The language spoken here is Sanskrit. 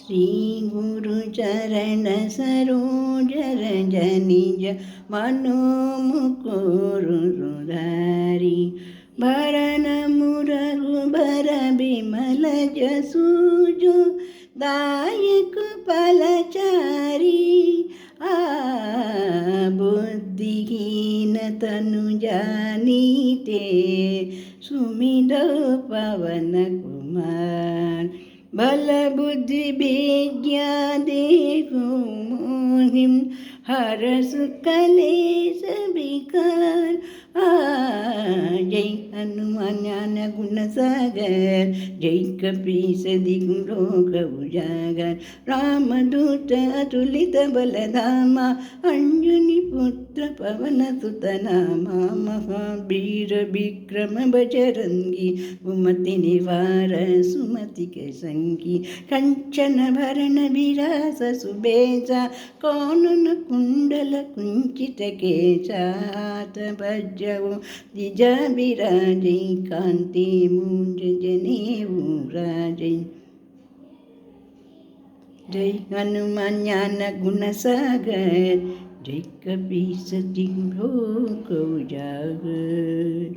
श्री गुरु चरण सरोज रज निज मनोमुकुरु सुधारी भरन मुरघुबर बिमल जसु दायक फलचारी बुद्धिहीन तनु जानीते सुमिरौ पवन कुमार बल बुद्धि विद्या देहु मोहिं हरस कलेश विकार जय हनुमान ज्ञान गुण सागर जय कपीस दिगु लोक उजागर रामदूत अतुलित बलधामा अंजनी पुत्र पवन सुत नामा महावीर विक्रम बजरंगी कुमति निवार सुमति के संगी कंचन भरण विरास सुबेसा कानन कुंडल कुंचित केशात भजऊ निज विराजै कांति मूंज जनेऊ राजै जय हनुमान ज्ञान गुण सागर जय कपीस तिहुँ लोक उजागर।